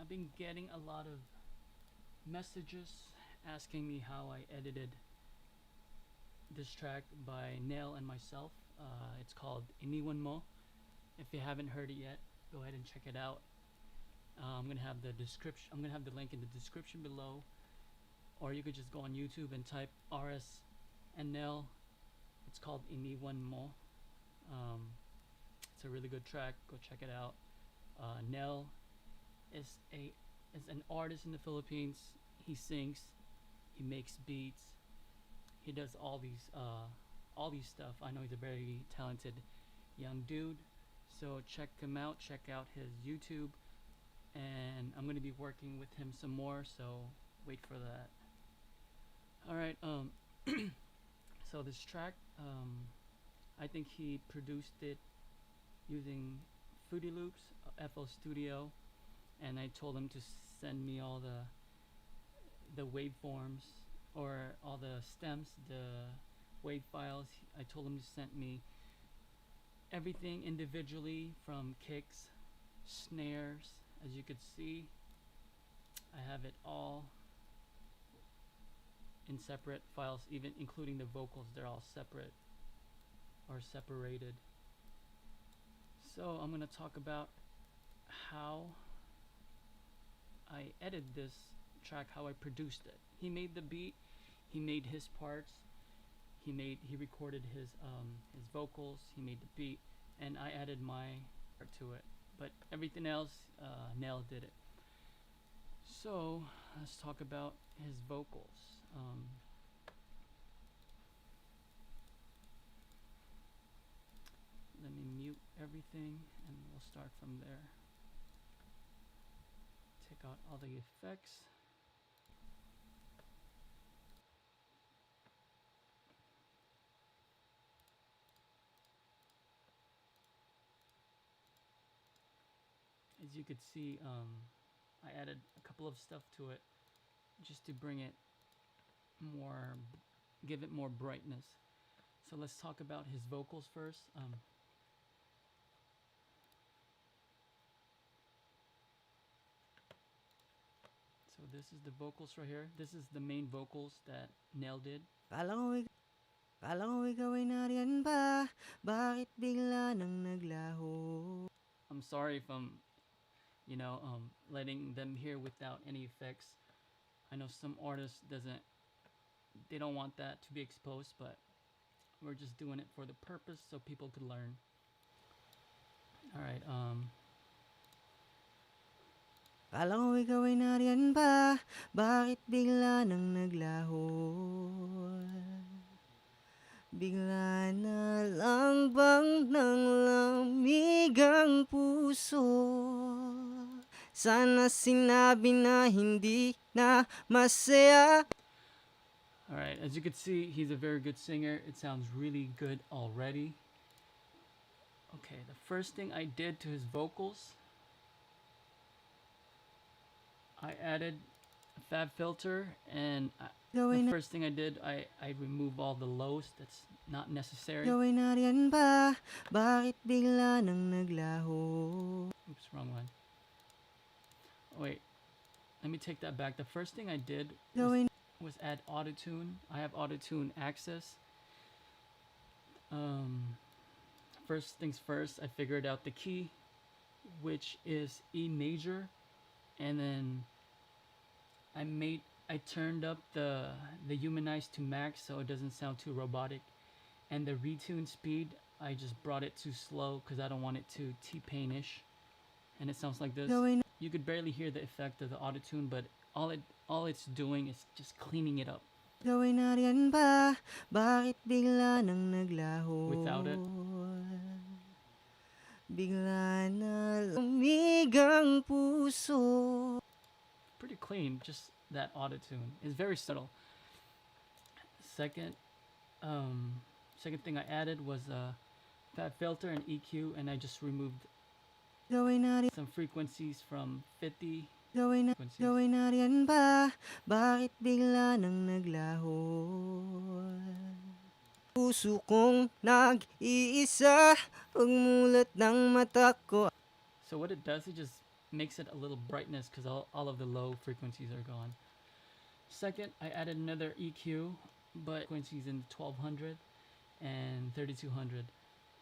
I've been getting a lot of messages asking me how I edited this track by Nail and myself. It's called Iniwan Mo. If you haven't heard it yet, go ahead and check it out. I'm gonna have the description. I'm gonna have the link in the description below, or you could just go on YouTube and type RS and Nail. It's called Iniwan Mo. It's a really good track. Go check it out. Nel is an artist in the Philippines. He sings, he makes beats, he does all these stuff. I know he's a very talented young dude. So check him out. Check out his YouTube, and I'm gonna be working with him some more. So wait for that. All right. So this track, I think he produced it using Fruity Loops, FL Studio, and I told him to send me all the waveforms, or all the stems, the wave files. I told him to send me everything individually, from kicks, snares. As you could see, I have it all in separate files, even including the vocals. They're all separate or separated. So I'm gonna talk about how I edited this track, how I produced it. He made the beat, he made his parts, he recorded his vocals, he made the beat, and I added my part to it. But everything else, Nell did it. So let's talk about his vocals. Let me mute everything and we'll start from there. Take out all the effects. As you could see, I added a couple of stuff to it just to bring it more, give it more brightness. So let's talk about his vocals first. So this is the vocals right here. This is the main vocals that Nell did. Kala ko ikaw ay nariyan pa, bakit bigla nang naglaho? I'm sorry if I'm, letting them hear without any effects. I know some artists they don't want that to be exposed, but we're just doing it for the purpose so people could learn. All right. Kala ko ikaw ay nariyan pa, bakit bigla nang naglaho? Bigla na lang bang nanglamig ang puso? Sana sinabi na hindi na masaya. Alright, as you can see, he's a very good singer. It sounds really good already. Okay, the first thing I did to his vocals, I added a fab filter, and the first thing I did, I removed all the lows. That's not necessary. Ikaw ay nariyan ba, bakit bigla nang naglaho? Oops, wrong one. Wait, let me take that back. The first thing I did was add autotune. I have autotune access. First things first, I figured out the key, which is E major, and then I turned up the humanize to max so it doesn't sound too robotic, and the retune speed, I just brought it too slow because I don't want it too T-Pain-ish, and it sounds like this. You could barely hear the effect of the autotune, but all it's doing is just cleaning it up. Gawin nariyan ba, bakit bigla nang naglaho? Without it. Bigla na lamig ang puso. Pretty clean, just that autotune. It's very subtle. Second thing I added was a fab filter and EQ, and I just removed some frequencies from 50. Gawin nariyan ba, bakit bigla nang naglaho? Puso kong nag-iisa, pagmulat ng mata ko. So what it does, it just makes it a little brightness because all of the low frequencies are gone. Second, I added another EQ, but frequencies in 1200 and 3200,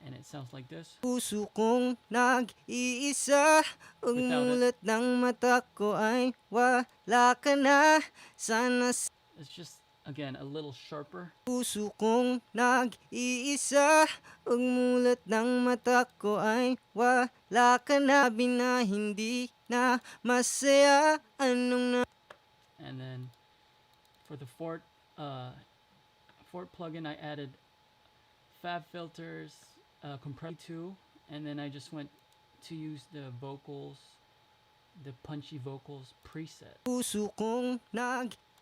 and it sounds like this. Puso kong nag-iisa, pagmulat ng mata ko ay wala ka na. Sana it's just again a little sharper. Puso kong nag-iisa, pagmulat ng mata ko ay wala ka na. Sabi na hindi na masaya, anong na. And then for the fourth plugin, I added fab filters, compressor 2, and then I just went to use the vocals, the punchy vocals preset, Puso kong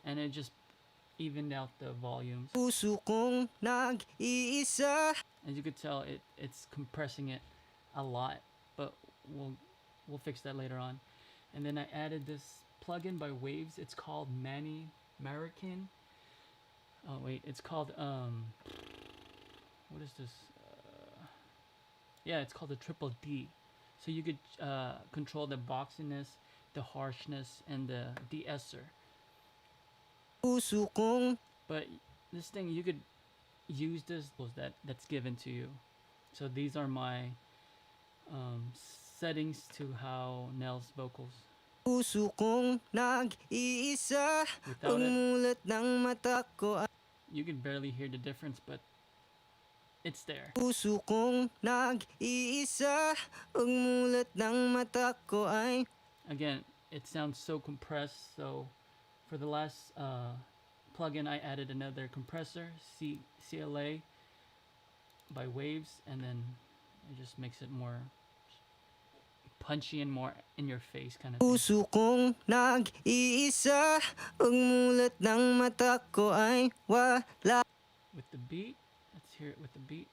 and it just evened out the volumes. Puso kong nag-iisa. As you could tell, it's compressing it a lot, but we'll fix that later on. And then I added this plugin by Waves. It's called Manny American. Oh wait, it's called what is this? Yeah, it's called the Triple D. So you could control the boxiness, the harshness, and the de-esser. Puso kong. But this thing, you could use this that's given to you. So these are my settings to how Nell's vocals. Puso kong nag-iisa, Without it, pagmulat ng mata ko. you can barely hear the difference, but it's there. Puso kong nag-iisa, pagmulat ng mata ko ay. Again, it sounds so compressed. So for the last plugin, I added another compressor, CLA by Waves, and then it just makes it more punchy and more in your face kind of thing. Puso kong nag-iisa, pagmulat ng mata ko ay wala. With the beat, let's hear it with the beat.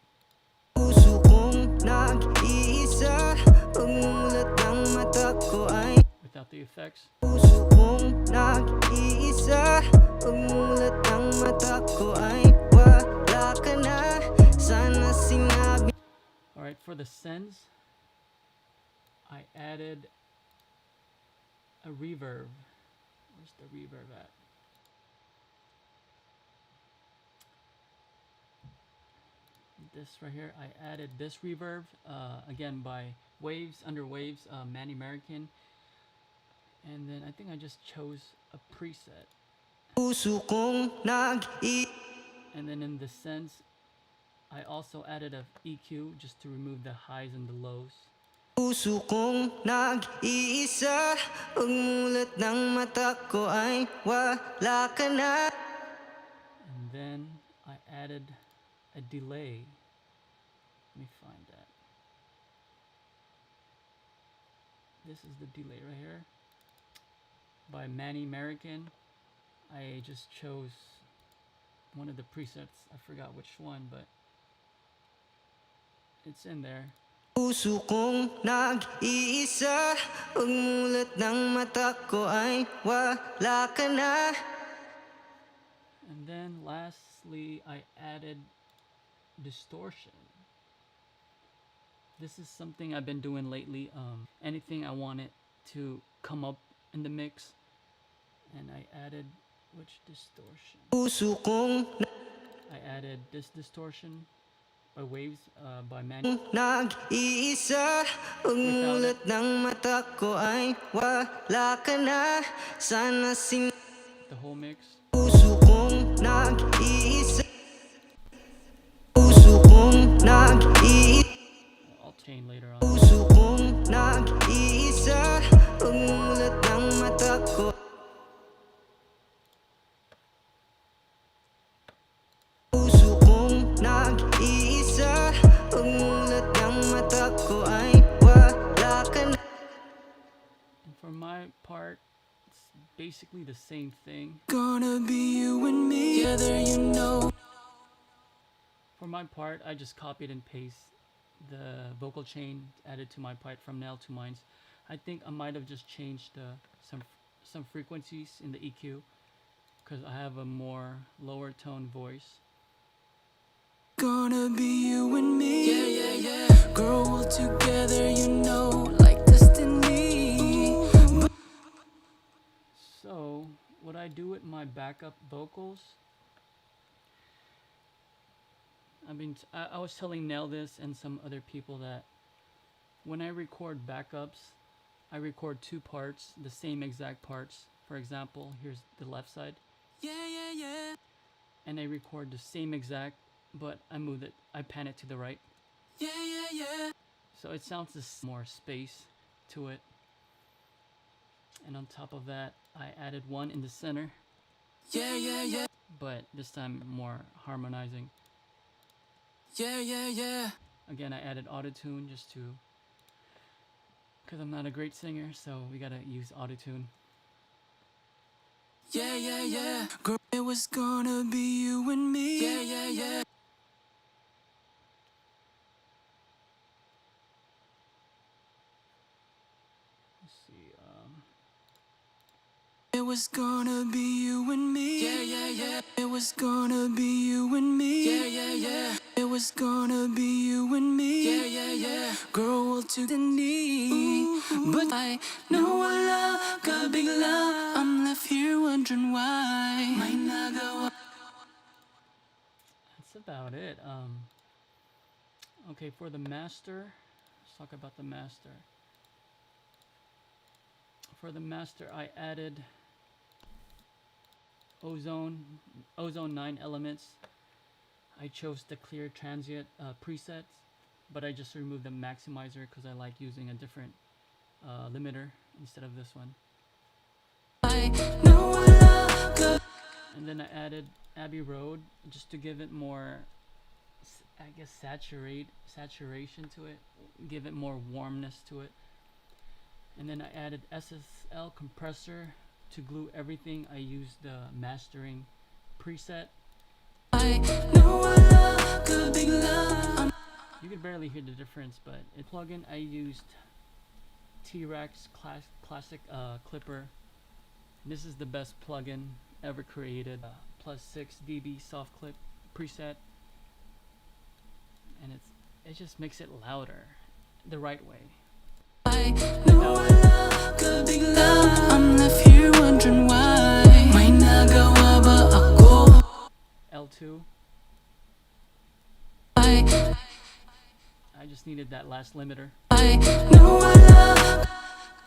Puso kong nag-iisa, pagmulat ng mata ko ay. Without the effects. Puso kong nag-iisa, pagmulat ng mata ko ay wala ka na. Sana sinabi. Alright, for the sends, I added a reverb. Where's the reverb at? This right here, I added this reverb, again by Waves, under Waves, Manny American. And then I think I just chose a preset. Puso kong nag-iisa. And then in the sends, I also added a EQ just to remove the highs and the lows. Puso kong nag-iisa, pagmulat ng mata ko ay wala ka na. And then I added a delay. Let me find that. This is the delay right here by Manny American. I just chose one of the presets. I forgot which one, but it's in there. Puso kong nag-iisa, pagmulat ng mata ko ay wala ka na. And then lastly, I added distortion. This is something I've been doing lately. Anything I wanted to come up in the mix, and I added which distortion? Puso kong I added this distortion by Waves, by Manny. nag-iisa, pagmulat ng mata ko ay wala ka na. Sana the whole mix. Puso kong nag-iisa. Puso kong nag-iisa. I'll chain later on. Puso kong nag-iisa, pagmulat ng mata ko. Puso kong nag-iisa, pagmulat ng mata ko ay wala ka na. And for my part, it's basically the same thing. Gonna be you and me, together, you know. For my part, I just copied and pasted the vocal chain added to my part from Nell to mine. I think I might have just changed some frequencies in the EQ because I have a more lower tone voice. Gonna be you and me, yeah, yeah, yeah. Grow old together, you know, like destiny. So what I do with my backup vocals, I was telling Nell this and some other people that when I record backups, I record two parts, the same exact parts. For example, here's the left side. Yeah. And I record the same exact, but I move it, I pan it to the right. Yeah. So it sounds more space to it. And on top of that, I added one in the center. Yeah. But this time more harmonizing. Yeah. Again, I added autotune just to, because I'm not a great singer, so we gotta use autotune. Yeah. Girl, it was gonna be you and me. Yeah. Let's see. It was gonna be you and me. Yeah. It was gonna be you and me. Yeah. It was gonna be you and me. Yeah. Girl, to the knee. But I know wala ka bigla. I'm left here wondering why. May nagawa. That's about it. Okay, for the master, let's talk about the master. For the master, I added ozone 9 elements. I chose the clear transient preset, but I just removed the maximizer because I like using a different limiter instead of this one. And then I added Abbey Road just to give it more, I guess, saturation to it, give it more warmness to it. And then I added SSL compressor to glue everything. I used the mastering preset. You can barely hear the difference, but in plugin I used T-Rex classic clipper. This is the best plugin ever created. Plus 6 dB soft clip preset, and it just makes it louder the right way. I'm left here wondering why. May nagawa ba ako? L2. I just needed that last limiter.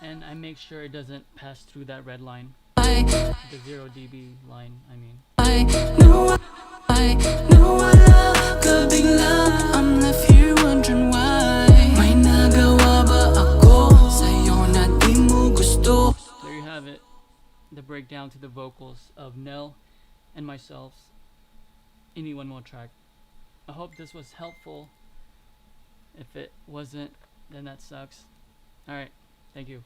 And I make sure it doesn't pass through that red line. The 0 dB line, I mean. I'm left here wondering why. May nagawa ba ako sa'yo na di mo gusto? There you have it. The breakdown to the vocals of Nell and myself's Iniwan Mo track. I hope this was helpful. If it wasn't, then that sucks. Alright, thank you.